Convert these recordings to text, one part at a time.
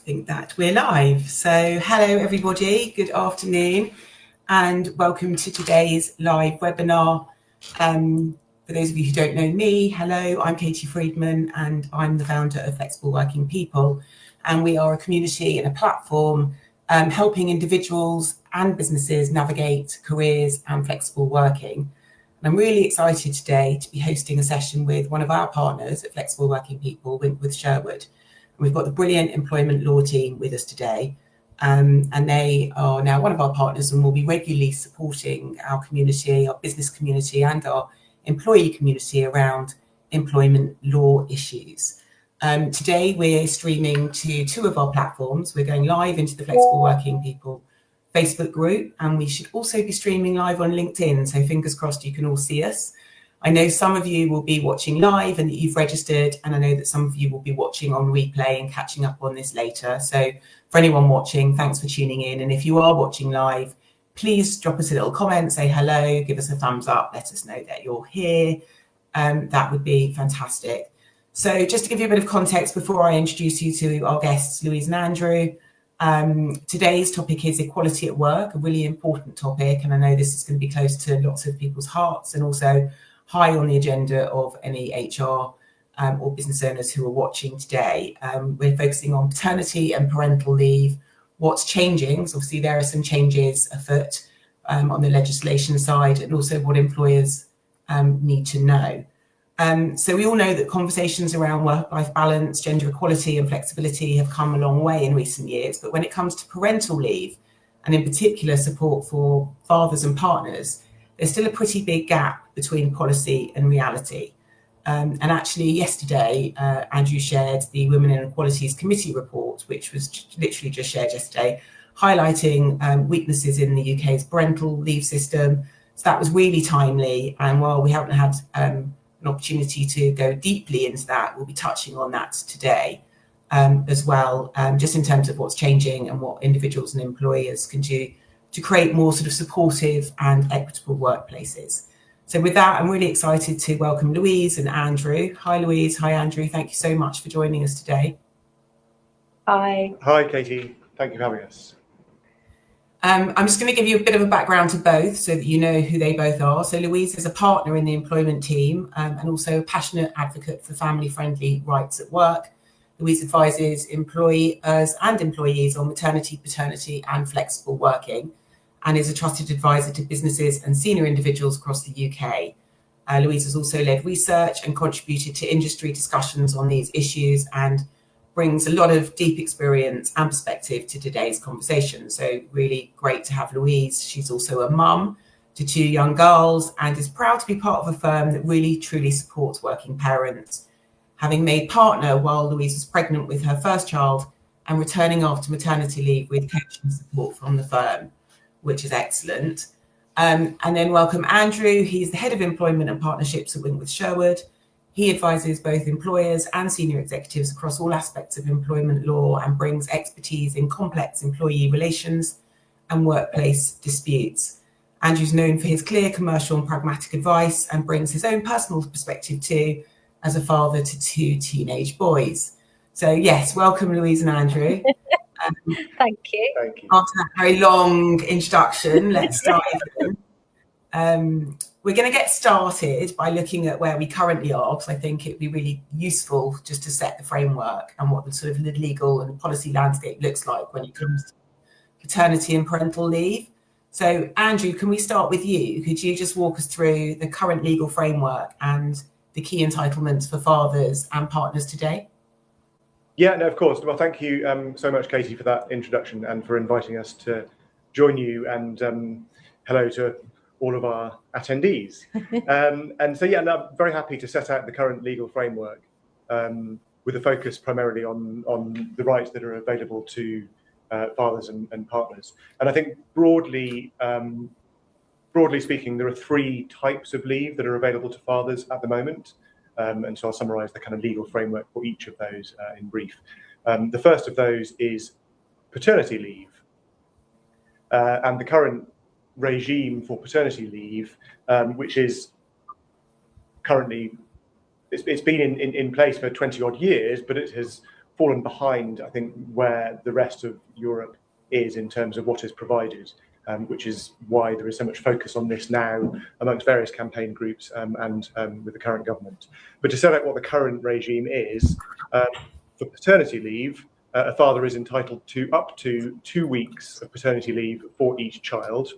think that we're live. So hello everybody, good afternoon and welcome to today's live webinar. For those of you who don't know me, hello, I'm Katie Friedman and I'm the founder of Flexible Working People, and we are a community and a platform helping individuals and businesses navigate careers and flexible working. And I'm really excited today to be hosting a session with one of our partners at Flexible Working People, Winckworth Sherwood. We've got the brilliant employment law team with us today, and they are now one of our partners and will be regularly supporting our community, our business community and our employee community around employment law issues. Today we're streaming to two of our platforms. We're going live into the Flexible Working People Facebook group, and we should also be streaming live on LinkedIn, so fingers crossed you can all see us. I know some of you will be watching live and that you've registered, and I know that some of you will be watching on replay and catching up on this later. So for anyone watching, thanks for tuning in. And if you are watching live, please drop us a little comment, say hello, give us a thumbs up, let us know that you're here. That would be fantastic. So just to give you a bit of context before I introduce you to our guests, Louise and Andrew, today's topic is equality at work, a really important topic, and I know this is going to be close to lots of people's hearts and also high on the agenda of any HR or business owners who are watching today. We're focusing on paternity and parental leave, what's changing, so obviously there are some changes afoot on the legislation side, and also what employers need to know. So we all know that conversations around work-life balance, gender equality and flexibility have come a long way in recent years, but when it comes to parental leave, and in particular support for fathers and partners, there's still a pretty big gap between policy and reality. And actually yesterday, Andrew shared the Women in Equalities Committee report, which was literally just shared yesterday, highlighting weaknesses in the UK's parental leave system. So that was really timely. And while we haven't had an opportunity to go deeply into that, we'll be touching on that today as well, just in terms of what's changing and what individuals and employers can do to create more sort of supportive and equitable workplaces. So with that, I'm really excited to welcome Louise and Andrew. Hi, Louise. Hi, Andrew. Thank you so much for joining us today. Hi. Hi, Katie. Thank you for having us. I'm just going to give you a bit of a background to both so that you know who they both are. So Louise is a partner in the employment team and also a passionate advocate for family-friendly rights at work. Louise advises employers and employees on maternity, paternity and flexible working, and is a trusted advisor to businesses and senior individuals across the UK. Louise has also led research and contributed to industry discussions on these issues and brings a lot of deep experience and perspective to today's conversation. So really great to have Louise. She's also a mum to two young girls and is proud to be part of a firm that really truly supports working parents, having made partner while Louise was pregnant with her first child and returning after maternity leave with coaching support from the firm, which is excellent. And then welcome Andrew. He's the head of employment and partnerships at Winckworth Sherwood. He advises both employers and senior executives across all aspects of employment law and brings expertise in complex employee relations and workplace disputes. Andrew's known for his clear commercial and pragmatic advice and brings his own personal perspective too, as a father to two teenage boys. So yes, welcome Louise and Andrew. Thank you. Thank you. After that very long introduction, let's start again. We're going to get started by looking at where we currently are, because I think it'd be really useful just to set the framework and what the sort of legal and policy landscape looks like when it comes to paternity and parental leave. So Andrew, can we start with you? Could you just walk us through the current legal framework and the key entitlements for fathers and partners today? Yeah, no, of course. Well, thank you so much, Katie, for that introduction and for inviting us to join you. And hello to all of our attendees. And so, yeah, no, I'm very happy to set out the current legal framework with a focus primarily on the rights that are available to fathers and partners. And I think broadly speaking, there are three types of leave that are available to fathers at the moment. And so I'll summarise the kind of legal framework for each of those in brief. The first of those is paternity leave. And the current regime for paternity leave, which is currently, it's been in place for 20 odd years, but it has fallen behind, I think, where the rest of Europe is in terms of what is provided, which is why there is so much focus on this now amongst various campaign groups and with the current government. But to set out what the current regime is, for paternity leave, a father is entitled to up to 2 weeks of paternity leave for each child,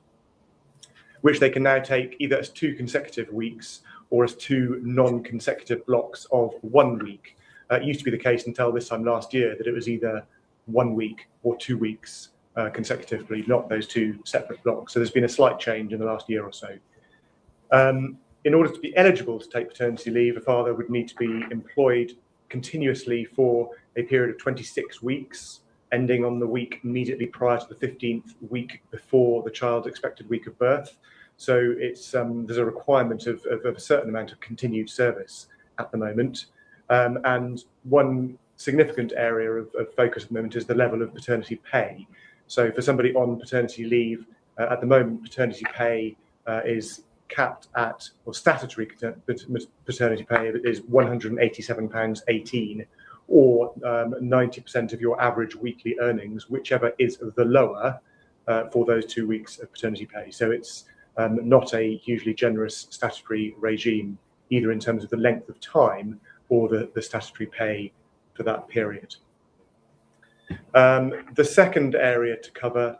which they can now take either as 2 consecutive weeks or as 2 non-consecutive blocks of 1 week. It used to be the case until this time last year that it was either 1 week or 2 weeks consecutively, not those 2 separate blocks. So there's been a slight change in the last year or so. In order to be eligible to take paternity leave, a father would need to be employed continuously for a period of 26 weeks, ending on the week immediately prior to the 15th week before the child's expected week of birth. So it's there's a requirement of a certain amount of continued service at the moment. And one significant area of focus at the moment is the level of paternity pay. So for somebody on paternity leave, at the moment, paternity pay is capped at, or statutory paternity pay is £187.18, or 90% of your average weekly earnings, whichever is the lower for those 2 weeks of paternity pay. So it's not a hugely generous statutory regime, either in terms of the length of time or the statutory pay for that period. The second area to cover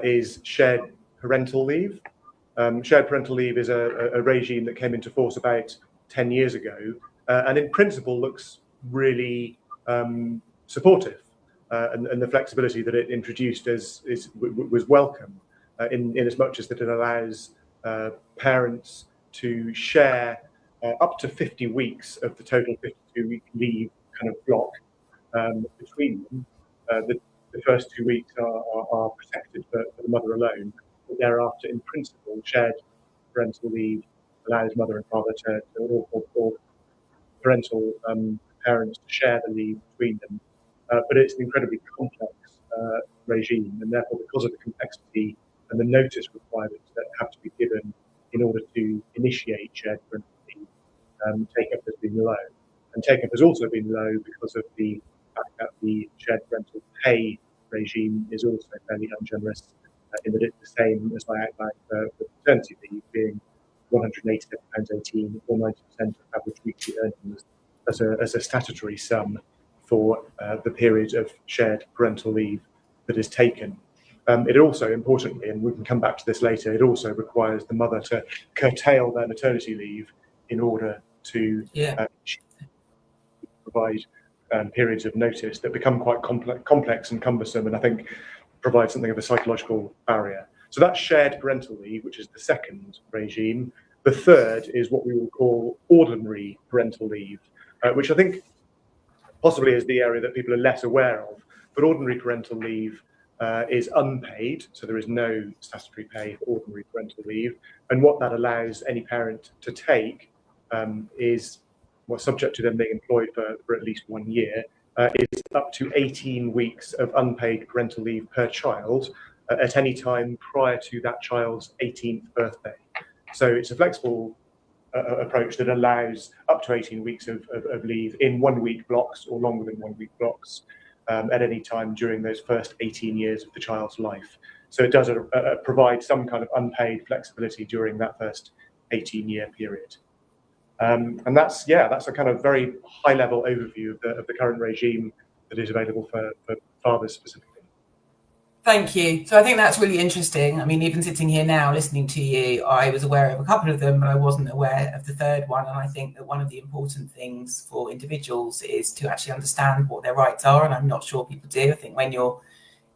is shared parental leave. Shared parental leave is a regime that came into force about 10 years ago, and in principle looks really supportive, and the flexibility that it introduced was welcome, in as much as that it allows parents to share up to 50 weeks of the total 52-week leave kind of block between them. The first 2 weeks are protected for the mother alone, but thereafter, in principle, shared parental leave allows mother and father or parental parents to share the leave between them. But it's an incredibly complex regime, and therefore, because of the complexity and the notice requirements that have to be given in order to initiate shared parental leave, take-up has been low. And take-up has also been low because of the fact that the shared parental pay regime is also fairly ungenerous, in that it's the same as I outlined for paternity leave, being £187.18, or 90% of average weekly earnings as a statutory sum for the period of shared parental leave that is taken. It also, importantly, and we can come back to this later, it also requires the mother to curtail their maternity leave in order to provide periods of notice that become quite complex and cumbersome, and I think provide something of a psychological barrier. So that's shared parental leave, which is the second regime. The third is what we will call ordinary parental leave, which I think possibly is the area that people are less aware of. But ordinary parental leave is unpaid, so there is no statutory pay for ordinary parental leave. And what that allows any parent to take is, well, subject to them being employed for at least 1 year, is up to 18 weeks of unpaid parental leave per child at any time prior to that child's 18th birthday. So it's a flexible approach that allows up to 18 weeks of leave in 1 week blocks or longer than 1 week blocks at any time during those first 18 years of the child's life. So it does provide some kind of unpaid flexibility during that first 18-year period. And that's a kind of very high-level overview of the current regime that is available for fathers specifically. Thank you. So I think that's really interesting. I mean, even sitting here now listening to you, I was aware of a couple of them, but I wasn't aware of the third one. And I think that one of the important things for individuals is to actually understand what their rights are. And I'm not sure people do. I think when you're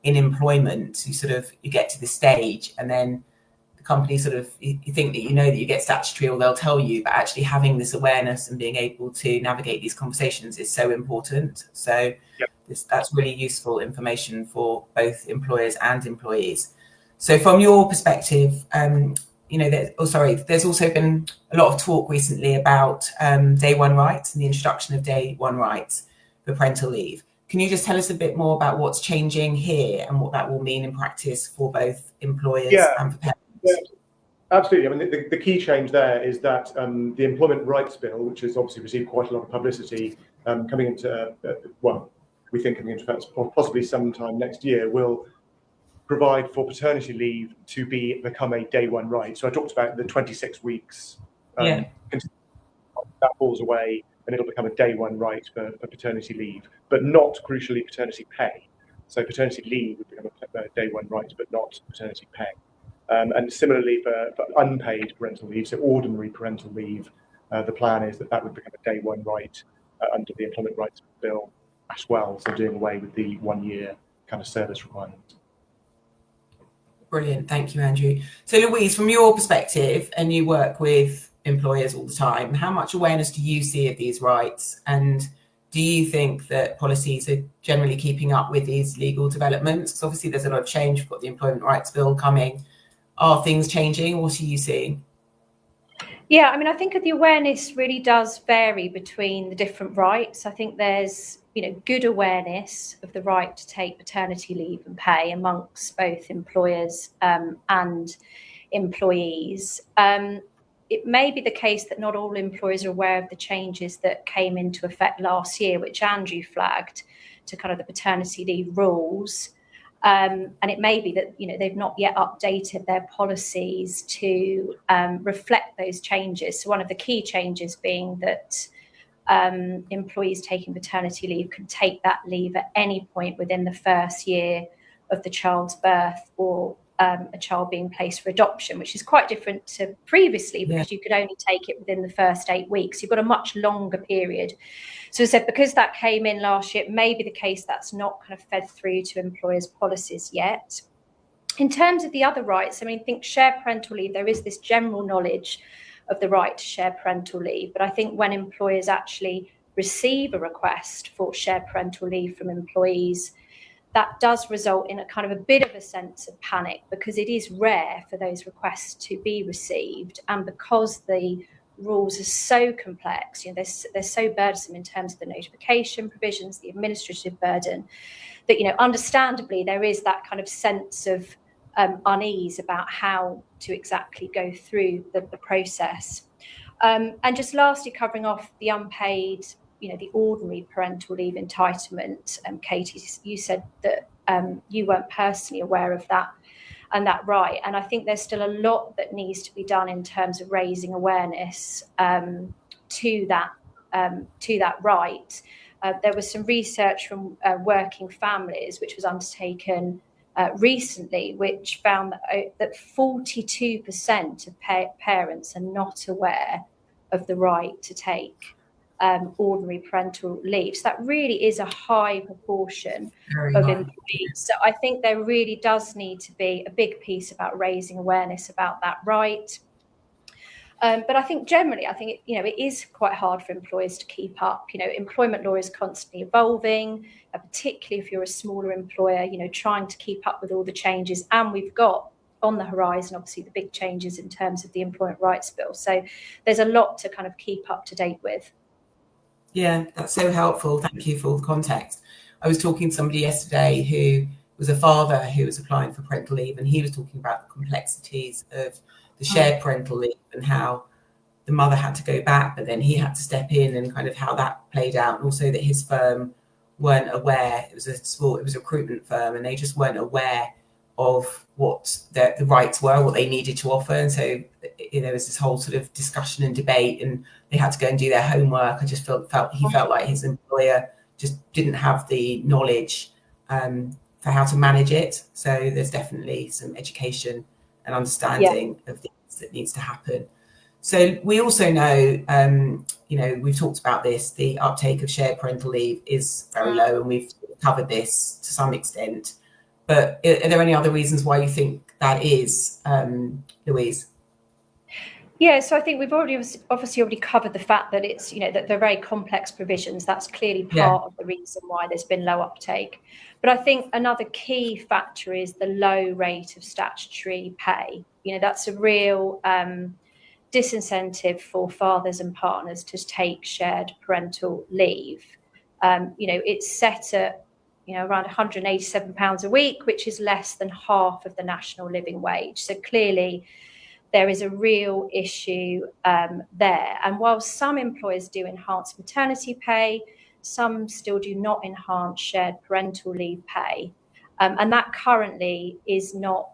in employment, you get to this stage, and then the company you think that you know that you get statutory, or they'll tell you, but actually having this awareness and being able to navigate these conversations is so important. So that's really useful information for both employers and employees. So from your perspective, there's also been a lot of talk recently about day one rights and the introduction of day one rights for parental leave. Can you just tell us a bit more about what's changing here and what that will mean in practice for both employers and for parents? Yeah, absolutely. I mean, the key change there is that the Employment Rights Bill, which has obviously received quite a lot of publicity, coming into we think coming into effect possibly sometime next year, will provide for paternity leave to become a day one right. So I talked about the 26 weeks. That falls away and it'll become a day one right for paternity leave, but not crucially paternity pay. So paternity leave would become a day one right, but not paternity pay. And similarly for unpaid parental leave, so ordinary parental leave, the plan is that would become a day one right under the Employment Rights Bill as well, so doing away with the 1 year kind of service requirement. Brilliant, thank you, Andrew. So Louise, from your perspective, and you work with employers all the time, how much awareness do you see of these rights, and do you think that policies are generally keeping up with these legal developments? Because obviously there's a lot of change. We've got the Employment Rights Bill coming. Are things changing? What are you seeing? Yeah, I mean, I think the awareness really does vary between the different rights. I think there's, good awareness of the right to take paternity leave and pay amongst both employers and employees. It may be the case that not all employers are aware of the changes that came into effect last year, which Andrew flagged, to kind of the paternity leave rules. And it may be that they've not yet updated their policies to reflect those changes. So one of the key changes being that employees taking paternity leave can take that leave at any point within the first year of the child's birth or a child being placed for adoption, which is quite different to previously because you could only take it within the first 8 weeks. You've got a much longer period. So I said, because that came in last year, it may be the case that's not kind of fed through to employers' policies yet. In terms of the other rights, I mean, I think shared parental leave, there is this general knowledge of the right to share parental leave. But I think when employers actually receive a request for shared parental leave from employees, that does result in a kind of a bit of a sense of panic because it is rare for those requests to be received. And because the rules are so complex, they're so burdensome in terms of the notification provisions, the administrative burden, that, understandably, there is that kind of sense of unease about how to exactly go through the process. And just lastly, covering off the unpaid, the ordinary parental leave entitlement. Katie, you said that you weren't personally aware of that and that right. And I think there's still a lot that needs to be done in terms of raising awareness to that right. There was some research from Working Families, which was undertaken recently, which found that 42% of parents are not aware of the right to take ordinary parental leave. So that really is a high proportion of employees. So I think there really does need to be a big piece about raising awareness about that right. But I think generally, it is quite hard for employers to keep up. Employment law is constantly evolving, particularly if you're a smaller employer, trying to keep up with all the changes. And we've got on the horizon, obviously, the big changes in terms of the Employment Rights Bill. So there's a lot to kind of keep up to date with. Yeah, that's so helpful. Thank you for all the context. I was talking to somebody yesterday who was a father who was applying for parental leave, and he was talking about the complexities of the shared parental leave and how the mother had to go back, but then he had to step in, and kind of how that played out. And also that his firm weren't aware. It was a recruitment firm, and they just weren't aware of what the rights were, what they needed to offer. And so there was this whole sort of discussion and debate, and they had to go and do their homework. I just felt like his employer just didn't have the knowledge for how to manage it. So there's definitely some education and understanding of things that needs to happen. So we also know, we've talked about this, the uptake of shared parental leave is very low, and we've covered this to some extent. But are there any other reasons why you think that is, Louise? Yeah, so I think we've obviously already covered the fact that it's, that they're very complex provisions. That's clearly part of the reason why there's been low uptake. But I think another key factor is the low rate of statutory pay. That's a real disincentive for fathers and partners to take shared parental leave. It's set at around £187 a week, which is less than half of the national living wage. So clearly there is a real issue there. And while some employers do enhance maternity pay, some still do not enhance shared parental leave pay, and that currently is not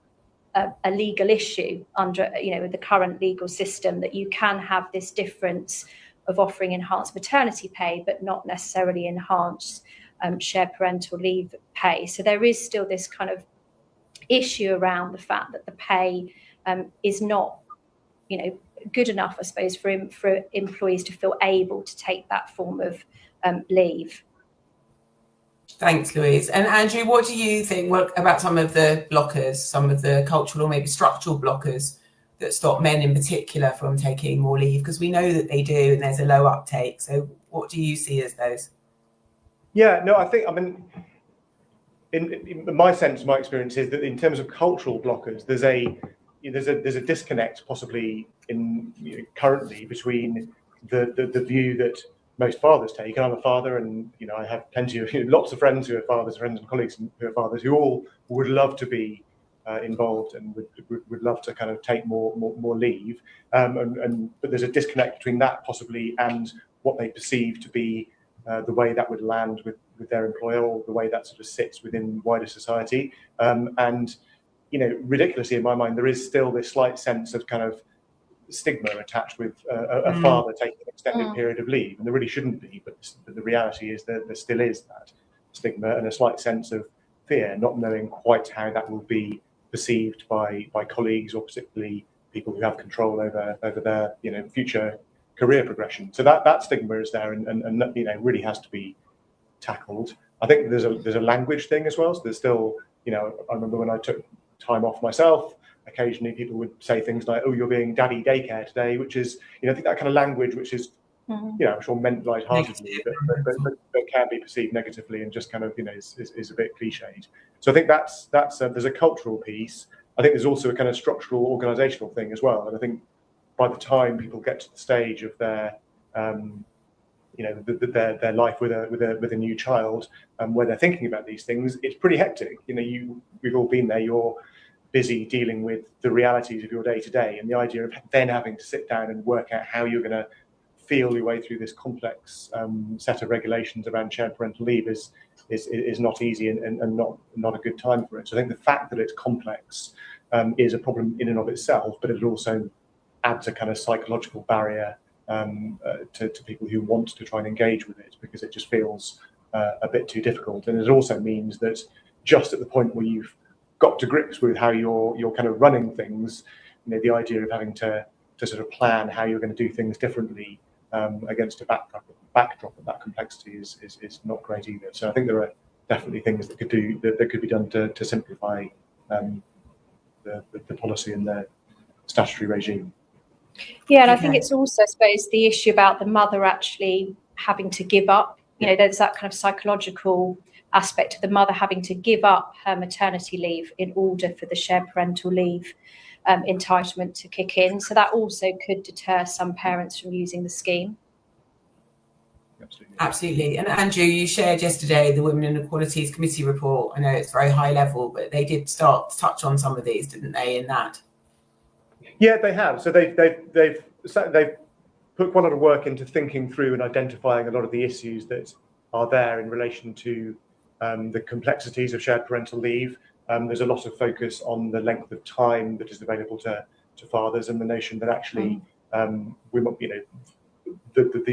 a legal issue under the current legal system, that you can have this difference of offering enhanced maternity pay but not necessarily enhanced shared parental leave pay. So there is still this kind of issue around the fact that the pay is not good enough, I suppose, for employees to feel able to take that form of leave. Thanks, Louise. And Andrew, what do you think about some of the blockers, some of the cultural or maybe structural blockers that stop men in particular from taking more leave? Because we know that they do, and there's a low uptake. So what do you see as those? Yeah, no, I mean, in my sense, my experience is that in terms of cultural blockers, there's a disconnect possibly currently between the view that most fathers take, and I'm a father, and I have plenty of lots of friends who are fathers, friends and colleagues who are fathers, who all would love to be involved and would love to kind of take more leave, but there's a disconnect between that possibly and what they perceive to be the way that would land with their employer, or the way that sort of sits within wider society, and ridiculously in my mind, there is still this slight sense of kind of stigma attached with a father taking an extended period of leave, and there really shouldn't be, but the reality is that there still is that stigma and a slight sense of fear, not knowing quite how that will be perceived by colleagues, or particularly people who have control over their future career progression. So that stigma is there, and really has to be tackled. I think there's a language thing as well. So there's still, I remember when I took time off myself, occasionally people would say things like, "Oh, you're being daddy daycare today," which is, I think that kind of language, which is, I'm sure meant lightheartedly, but can be perceived negatively and just kind of, is a bit cliched. So I think that's there's a cultural piece. I think there's also a kind of structural, organisational thing as well. And I think by the time people get to the stage of their their life with a new child, where they're thinking about these things, it's pretty hectic. We've all been there. You're busy dealing with the realities of your day to day, and the idea of then having to sit down and work out how you're going to feel your way through this complex set of regulations around shared parental leave is not easy and not a good time for it. So I think the fact that it's complex is a problem in and of itself, but it also adds a kind of psychological barrier to people who want to try and engage with it, because it just feels a bit too difficult. And it also means that just at the point where you've got to grips with how you're kind of running things, the idea of having to sort of plan how you're going to do things differently against a backdrop of that complexity is not great either. So I think there are definitely things that could be done to simplify the policy and the statutory regime. Yeah, and I think it's also, I suppose, the issue about the mother actually having to give up. There's that kind of psychological aspect of the mother having to give up her maternity leave in order for the shared parental leave entitlement to kick in. So that also could deter some parents from using the scheme. Absolutely. And Andrew, you shared yesterday the Women and Equalities Committee report. I know it's very high level, but they did start to touch on some of these, didn't they, in that? Yeah, they have. So they've put quite a lot of work into thinking through and identifying a lot of the issues that are there in relation to the complexities of shared parental leave. There's a lot of focus on the length of time that is available to fathers, and the notion that actually the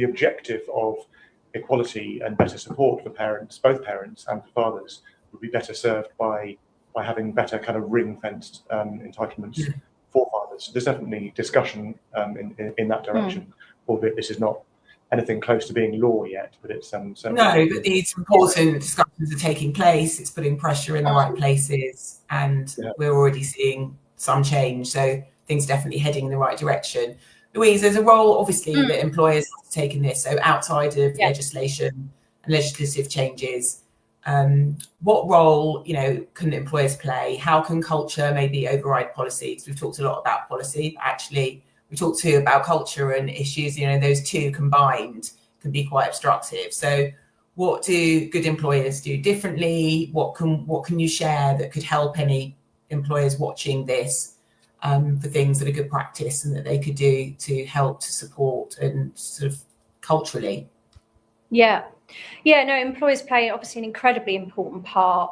objective of equality and better support for parents, both parents and for fathers, would be better served by having better kind of ring-fenced entitlements for fathers. So there's definitely discussion in that direction, albeit this is not anything close to being law yet, but it's certainly... No, but these important discussions are taking place. It's putting pressure in the right places, and we're already seeing some change. So things definitely heading in the right direction. Louise, there's a role, obviously, that employers have to take in this. So outside of legislation and legislative changes, what role, can employers play? How can culture maybe override policies? We've talked a lot about policy, but actually we talked too about culture and issues. Those two combined can be quite obstructive. So what do good employers do differently? What can you share that could help any employers watching this for things that are good practice and that they could do to help to support and sort of culturally? Yeah, Yeah, no, employers play obviously an incredibly important part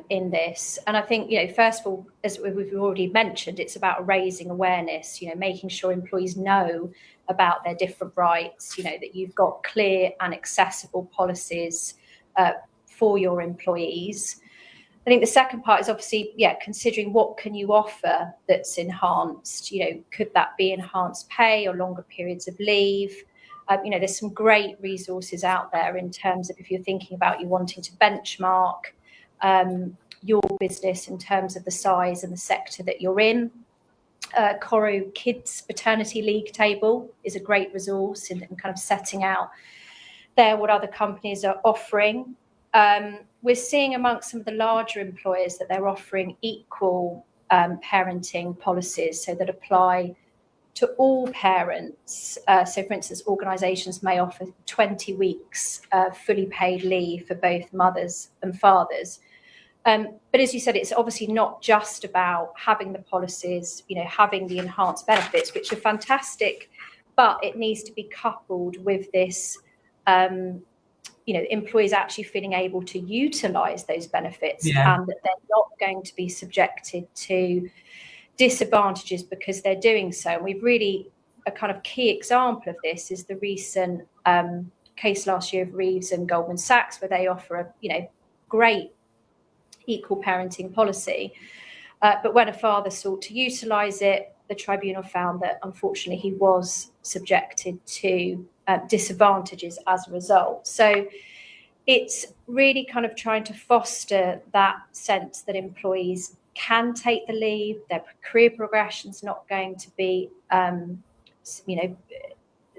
in this. And I think, first of all, as we've already mentioned, it's about raising awareness, making sure employees know about their different rights, that you've got clear and accessible policies for your employees. I think the second part is obviously, considering what can you offer that's enhanced. Could that be enhanced pay or longer periods of leave? There's some great resources out there in terms of if you're thinking about you wanting to benchmark your business in terms of the size and the sector that you're in. Coro Kids Paternity League table is a great resource in kind of setting out there what other companies are offering. We're seeing amongst some of the larger employers that they're offering equal parenting policies, so that apply to all parents. So, for instance, organisations may offer 20 weeks fully paid leave for both mothers and fathers. But as you said, it's obviously not just about having the policies, having the enhanced benefits, which are fantastic, but it needs to be coupled with this, employees actually feeling able to utilise those benefits, and that they're not going to be subjected to disadvantages because they're doing so. And we've really, a kind of key example of this is the recent case last year of Reeves and Goldman Sachs, where they offer a great equal parenting policy, but when a father sought to utilise it, the tribunal found that unfortunately he was subjected to disadvantages as a result. So it's really kind of trying to foster that sense that employees can take the leave, their career progression's not going to be,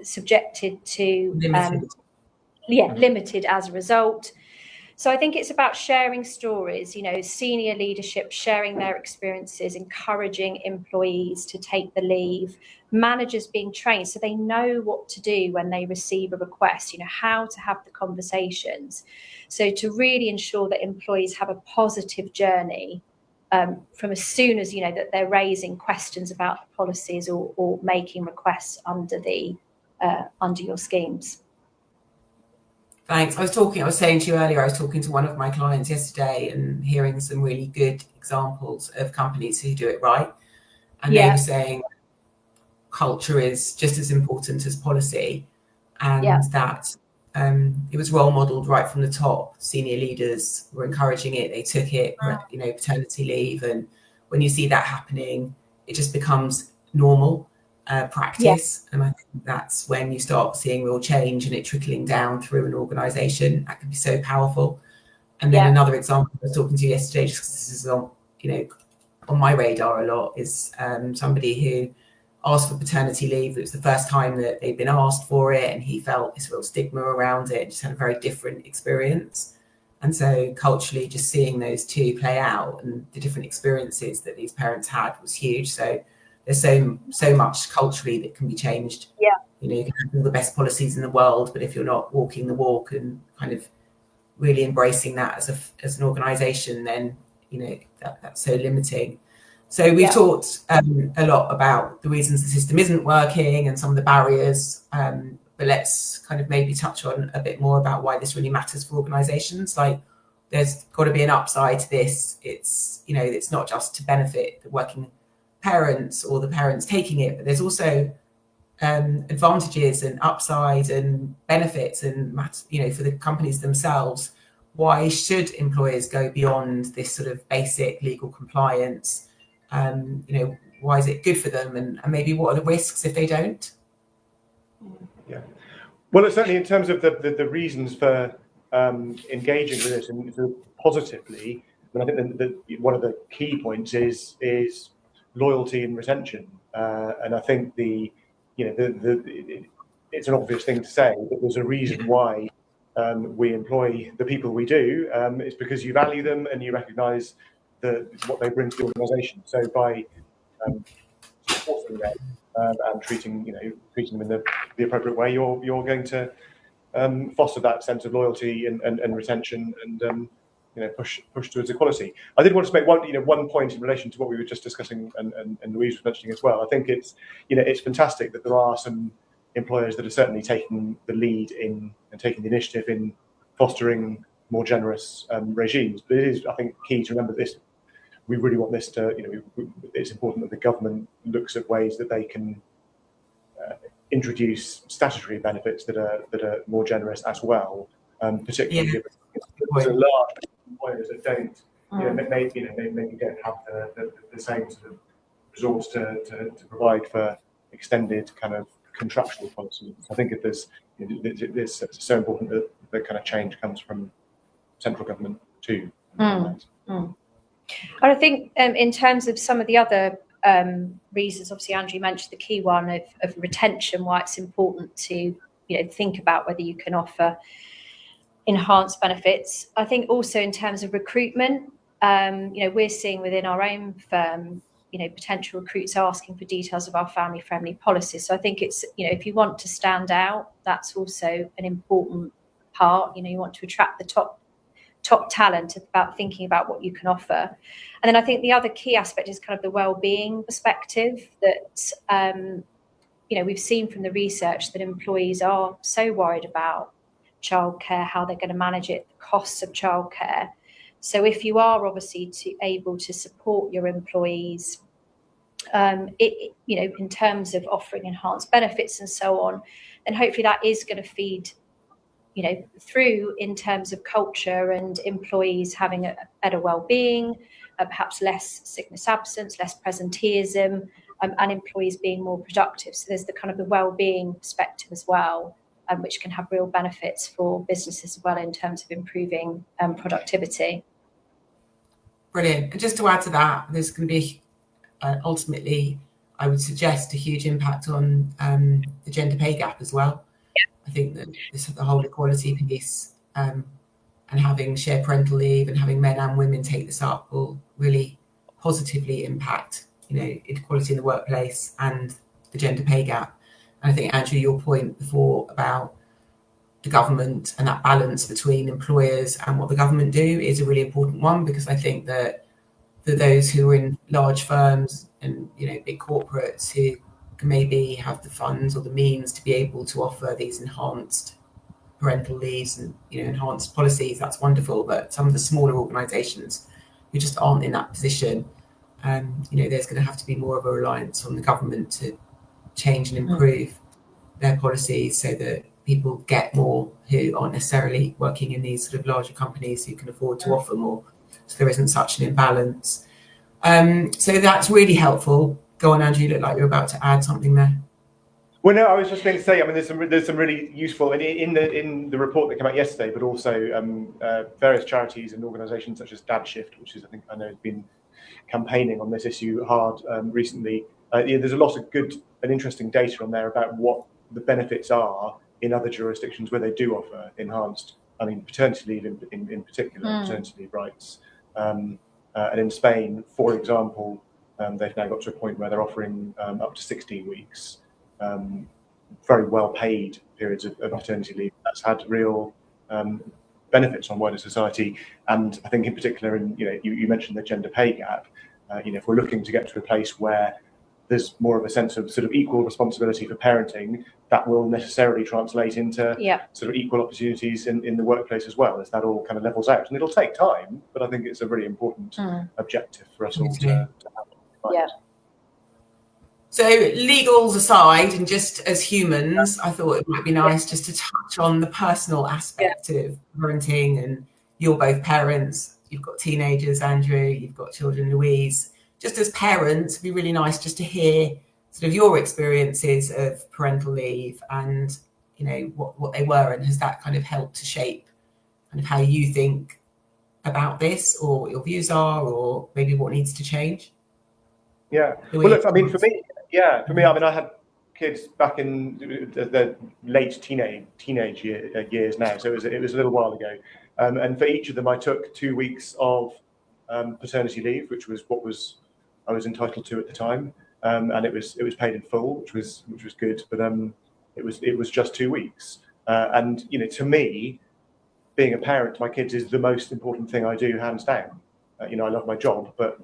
subjected to limited as a result. So I think it's about sharing stories, senior leadership sharing their experiences, encouraging employees to take the leave, managers being trained so they know what to do when they receive a request, how to have the conversations. So to really ensure that employees have a positive journey from as soon as, that they're raising questions about the policies or making requests under your schemes. Thanks. I was saying to you earlier, I was talking to one of my clients yesterday and hearing some really good examples of companies who do it right. And they were saying culture is just as important as policy, and that it was role modeled right from the top. Senior leaders were encouraging it. They took it, paternity leave. And when you see that happening, it just becomes normal practice. And I think that's when you start seeing real change and it trickling down through an organisation. That can be so powerful. And then another example I was talking to you yesterday, just because this is on my radar a lot, is somebody who asked for paternity leave. It was the first time that they'd been asked for it, and he felt this real stigma around it, just had a very different experience. And so culturally, just seeing those two play out and the different experiences that these parents had was huge. So there's so much culturally that can be changed. You can have all the best policies in the world, but if you're not walking the walk and kind of really embracing that as an organisation, then that's so limiting. So we've talked a lot about the reasons the system isn't working and some of the barriers, but let's kind of maybe touch on a bit more about why this really matters for organisations. Like, there's got to be an upside to this. It's it's not just to benefit the working parents or the parents taking it, but there's also advantages and upside and benefits and for the companies themselves. Why should employers go beyond this sort of basic legal compliance? Why is it good for them, and maybe what are the risks if they don't? Well, certainly in terms of the reasons for engaging with this and sort of positively, I think that one of the key points is loyalty and retention, and I think it's an obvious thing to say, but there's a reason why we employ the people we do. It's because you value them and you recognise what they bring to the organisation. So by supporting them and treating them in the appropriate way, you're going to foster that sense of loyalty and retention and push towards equality. I did want to make one point in relation to what we were just discussing and Louise was mentioning as well. I think it's fantastic that there are some employers that are certainly taking the lead in and taking the initiative in fostering more generous regimes. But it is, I think, key to remember this. We really want this to, it's important that the government looks at ways that they can introduce statutory benefits that are more generous as well, particularly given there's a large employers that don't, maybe don't have the same sort of resource to provide for extended kind of contractual policy. I think if it's so important that the kind of change comes from central government too. And I think in terms of some of the other reasons, obviously Andrew mentioned the key one of retention, why it's important to think about whether you can offer enhanced benefits. I think also in terms of recruitment, we're seeing within our own firm, potential recruits asking for details of our family-friendly policies. So I think it's, if you want to stand out, that's also an important part. You want to attract the top talent about thinking about what you can offer. And then I think the other key aspect is kind of the well-being perspective that, we've seen from the research that employees are so worried about childcare, how they're going to manage it, the costs of childcare. So if you are obviously able to support your employees, in terms of offering enhanced benefits and so on, then hopefully that is going to feed through in terms of culture and employees having a better well-being, perhaps less sickness absence, less presenteeism, and employees being more productive. So there's the kind of the well-being perspective as well, which can have real benefits for businesses as well in terms of improving productivity. Brilliant. And just to add to that, there's going to be ultimately, I would suggest, a huge impact on the gender pay gap as well. I think that the whole equality piece and having shared parental leave and having men and women take this up will really positively impact, inequality in the workplace and the gender pay gap. And I think, Andrew, your point before about the government and that balance between employers and what the government do is a really important one, because I think that for those who are in large firms and big corporates who can maybe have the funds or the means to be able to offer these enhanced parental leaves and enhanced policies, that's wonderful. But some of the smaller organisations who just aren't in that position, there's going to have to be more of a reliance on the government to change and improve their policies so that people get more who aren't necessarily working in these sort of larger companies who can afford to offer more, so there isn't such an imbalance. So that's really helpful. Go on, Andrew, you look like you're about to add something there. Well, no, I was just going to say, there's some really useful, and in the report that came out yesterday, but also various charities and organisations such as Dad Shift, which is, I know has been campaigning on this issue hard recently. There's a lot of good and interesting data on there about what the benefits are in other jurisdictions where they do offer enhanced, paternity leave in particular, paternity leave rights. And in Spain, for example, they've now got to a point where they're offering up to 16 weeks, very well paid periods of paternity leave. That's had real benefits on wider society. And I think in particular, you mentioned the gender pay gap. If we're looking to get to a place where there's more of a sense of sort of equal responsibility for parenting, that will necessarily translate into sort of equal opportunities in the workplace as well, as that all kind of levels out. And it'll take time, but I think it's a really important objective for us all to have. Yeah. So legals aside, and just as humans, I thought it might be nice just to touch on the personal aspect of parenting. And you're both parents, you've got teenagers, Andrew, you've got children, Louise. Just as parents, it'd be really nice just to hear sort of your experiences of parental leave and, what they were, and has that kind of helped to shape kind of how you think about this, or what your views are, or maybe what needs to change? Yeah. Well, look, for me, I had kids back in the late teenage years now, so it was a little while ago. And for each of them, I took 2 weeks of paternity leave, which was what I was entitled to at the time, and it was paid in full, which was good. But it was just 2 weeks, and to me, being a parent to my kids is the most important thing I do, hands down. I love my job, but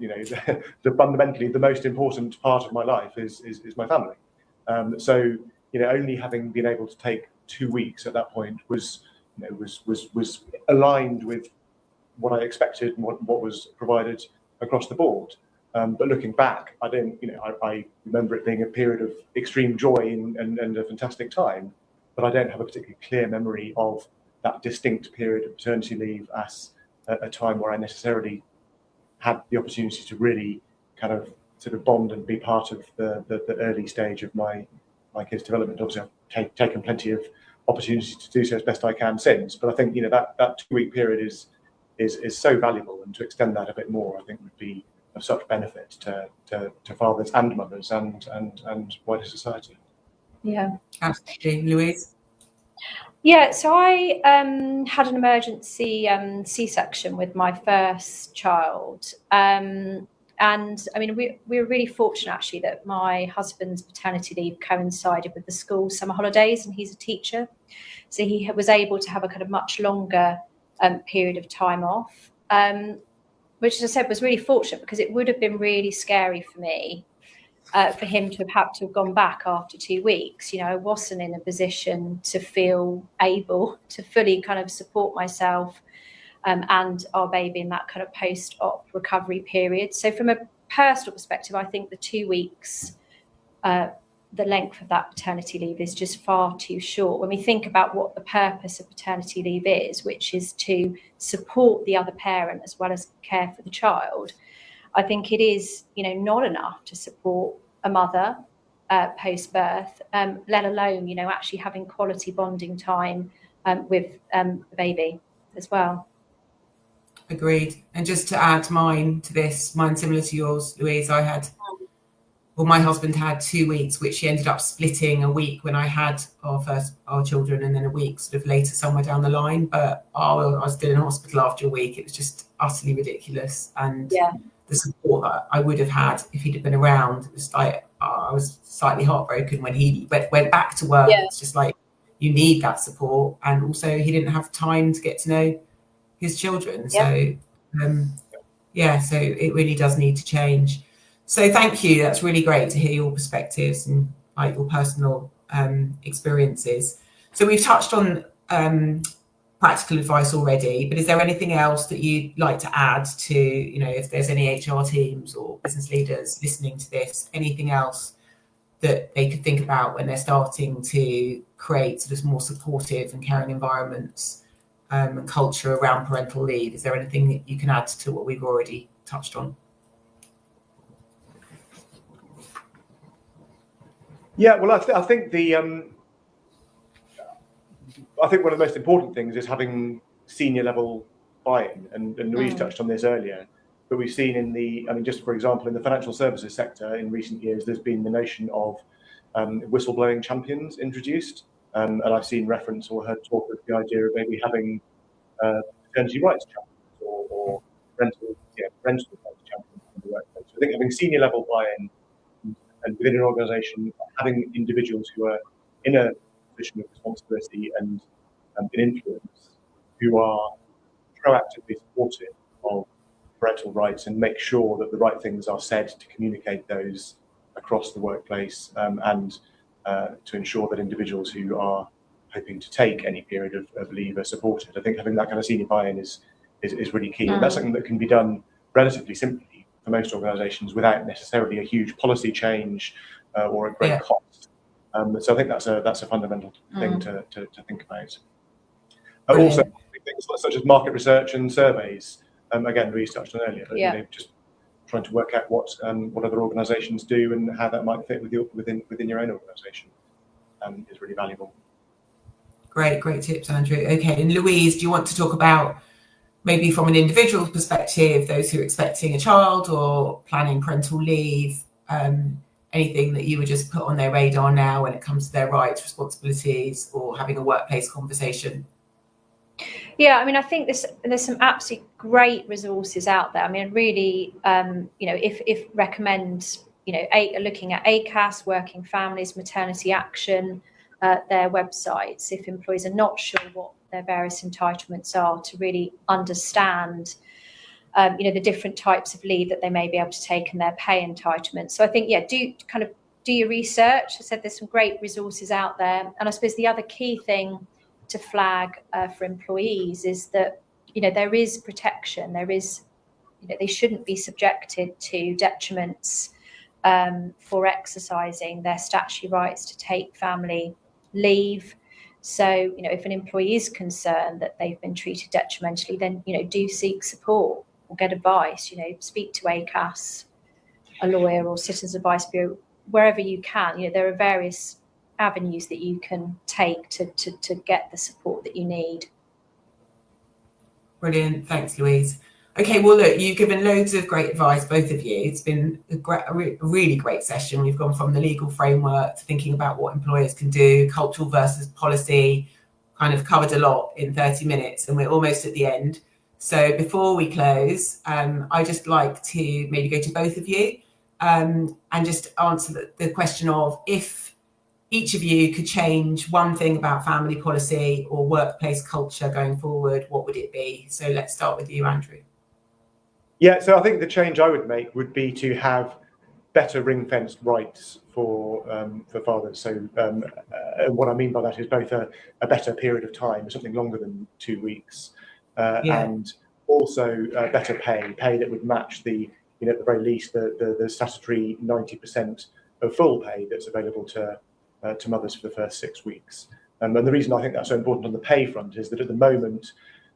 fundamentally the most important part of my life is my family. So only having been able to take 2 weeks at that point was was aligned with what I expected and what was provided across the board. But looking back, I remember it being a period of extreme joy and a fantastic time, but I don't have a particularly clear memory of that distinct period of paternity leave as a time where I necessarily had the opportunity to really kind of sort of bond and be part of the early stage of my kids' development. Obviously, I've taken plenty of opportunity to do so as best I can since, but I think that 2-week period is so valuable, and to extend that a bit more, I think would be of such benefit to fathers and mothers and wider society. Yeah, Absolutely. Louise? Yeah, so I had an emergency C-section with my first child. And I mean, we were really fortunate, actually, that my husband's paternity leave coincided with the school summer holidays, and he's a teacher. So he was able to have a kind of much longer period of time off, which, as I said, was really fortunate, because it would have been really scary for me for him to have had to have gone back after 2 weeks. I wasn't in a position to feel able to fully kind of support myself and our baby in that kind of post-op recovery period. So from a personal perspective, I think the 2 weeks, the length of that paternity leave is just far too short. When we think about what the purpose of paternity leave is, which is to support the other parent as well as care for the child, I think it is, not enough to support a mother post-birth, let alone, actually having quality bonding time with the baby as well. Agreed. And just to add mine similar to yours, Louise, my husband had 2 weeks, which he ended up splitting a week when I had our children, and then a week sort of later somewhere down the line. But I was still in hospital after a week. It was just utterly ridiculous. And the support that I would have had if he'd have been around, it was like, I was slightly heartbroken when he went back to work. It's just like, you need that support. And also he didn't have time to get to know his children. So, so it really does need to change. So thank you. That's really great to hear your perspectives and like your personal experiences. So we've touched on practical advice already, but is there anything else that you'd like to add to, if there's any HR teams or business leaders listening to this, anything else that they could think about when they're starting to create sort of more supportive and caring environments and culture around parental leave? Is there anything that you can add to what we've already touched on? Yeah, well, I think I think one of the most important things is having senior level buy-in, and Louise touched on this earlier, but we've seen just for example, in the financial services sector in recent years, there's been the notion of whistleblowing champions introduced, and I've seen reference or heard talk of the idea of maybe having paternity rights champions or parental rights champions in the workplace. So I think having senior level buy-in and within an organisation, having individuals who are in a position of responsibility and an influence, who are proactively supportive of parental rights and make sure that the right things are said to communicate those across the workplace, and to ensure that individuals who are hoping to take any period of leave are supported. I think having that kind of senior buy-in is really key, and that's something that can be done relatively simply for most organisations without necessarily a huge policy change or a great cost. So I think that's a fundamental thing to think about. Also, things such as market research and surveys. Again, Louise touched on earlier, but just trying to work out what other organisations do and how that might fit within your own organisation is really valuable. Great tips, Andrew. Okay, and Louise, do you want to talk about maybe from an individual perspective, those who are expecting a child or planning parental leave, anything that you would just put on their radar now when it comes to their rights, responsibilities, or having a workplace conversation? Yeah, I mean, I think there's some absolutely great resources out there. I mean, really, if recommend, looking at ACAS, Working Families, Maternity Action, their websites, if employees are not sure what their various entitlements are, to really understand, the different types of leave that they may be able to take and their pay entitlements. So I think, do your research. I said there's some great resources out there. And I suppose the other key thing to flag for employees is that, there is protection. There is, they shouldn't be subjected to detriments for exercising their statutory rights to take family leave. So, if an employee is concerned that they've been treated detrimentally, then, do seek support or get advice, speak to ACAS, a lawyer, or Citizens Advice Bureau, wherever you can. There are various avenues that you can take to get the support that you need. Brilliant. Thanks, Louise. Okay, well, look, you've given loads of great advice, both of you. It's been a really great session. We've gone from the legal framework to thinking about what employers can do, cultural versus policy, kind of covered a lot in 30 minutes, and we're almost at the end. So before we close, I'd just like to maybe go to both of you and just answer the question of, if each of you could change one thing about family policy or workplace culture going forward, what would it be? So let's start with you, Andrew. Yeah, so I think the change I would make would be to have better ring-fenced rights for fathers. So what I mean by that is both a better period of time, something longer than 2 weeks, and also better pay that would match the, at the very least, the statutory 90% of full pay that's available to mothers for the first 6 weeks. And the reason I think that's so important on the pay front is that at the moment,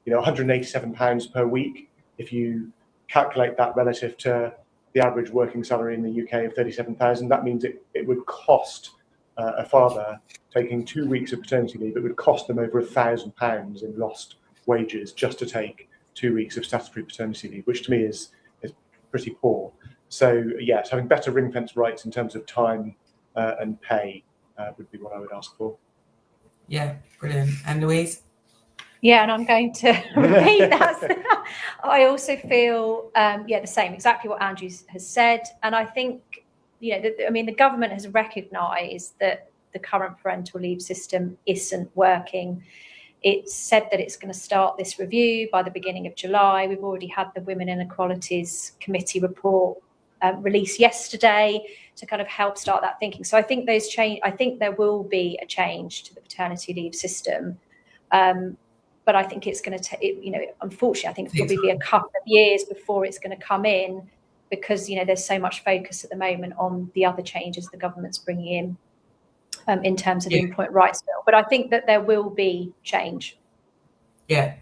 £187 per week, if you calculate that relative to the average working salary in the UK of 37,000, that means it would cost a father taking 2 weeks of paternity leave, it would cost them over £1,000 in lost wages just to take 2 weeks of statutory paternity leave, which to me is pretty poor. So yes, having better ring-fenced rights in terms of time and pay would be what I would ask for. Yeah, brilliant. And Louise? Yeah, and I'm going to repeat that. I also feel, the same, exactly what Andrew has said. And I think, the government has recognised that the current parental leave system isn't working. It's said that it's going to start this review by the beginning of July. We've already had the Women Inequalities Committee report released yesterday to kind of help start that thinking. So I think I think there will be a change to the paternity leave system. But I think it's going to take, unfortunately, I think it'll probably be a couple of years before it's going to come in, because, there's so much focus at the moment on the other changes the government's bringing in terms of the Employment Rights Bill. But I think that there will be change. Yeah,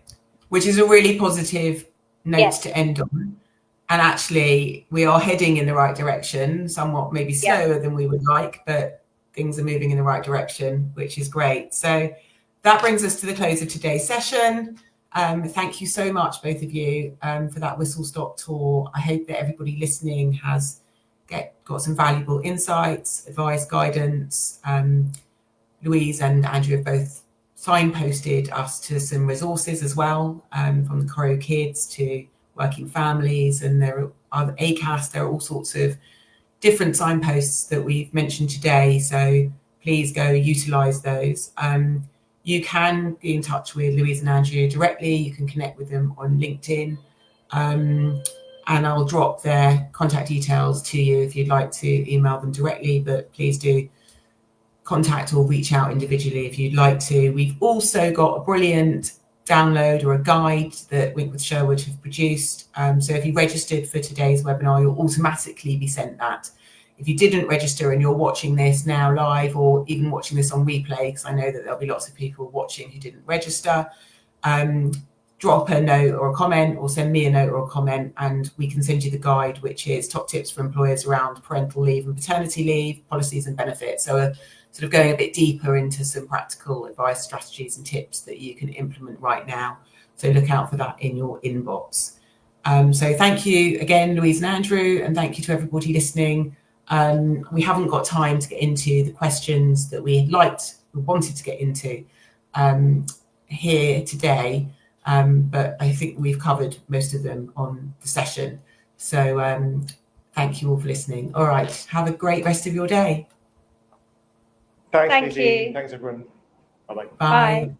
which is a really positive note to end on. And actually, we are heading in the right direction, somewhat maybe slower than we would like, but things are moving in the right direction, which is great. So that brings us to the close of today's session. Thank you so much, both of you, for that whistle-stop tour. I hope that everybody listening has got some valuable insights, advice, guidance. Louise and Andrew have both signposted us to some resources as well, from the Crow Kids to Working Families, and there are ACAS. There are all sorts of different signposts that we've mentioned today. So please go utilise those. You can be in touch with Louise and Andrew directly. You can connect with them on LinkedIn. And I'll drop their contact details to you if you'd like to email them directly, but please do contact or reach out individually if you'd like to. We've also got a brilliant download or a guide that Winckworth Sherwood have produced. So if you registered for today's webinar, you'll automatically be sent that. If you didn't register and you're watching this now live, or even watching this on replay, because I know that there'll be lots of people watching who didn't register, drop a note or a comment, or send me a note or a comment, and we can send you the guide, which is top tips for employers around parental leave and paternity leave, policies and benefits. So sort of going a bit deeper into some practical advice, strategies and tips that you can implement right now. So look out for that in your inbox. So thank you again, Louise and Andrew, and thank you to everybody listening. We haven't got time to get into the questions that we wanted to get into here today, but I think we've covered most of them on the session. So thank you all for listening. All right, have a great rest of your day. Thanks, Lizzie. Thanks, everyone. Bye-bye. Bye.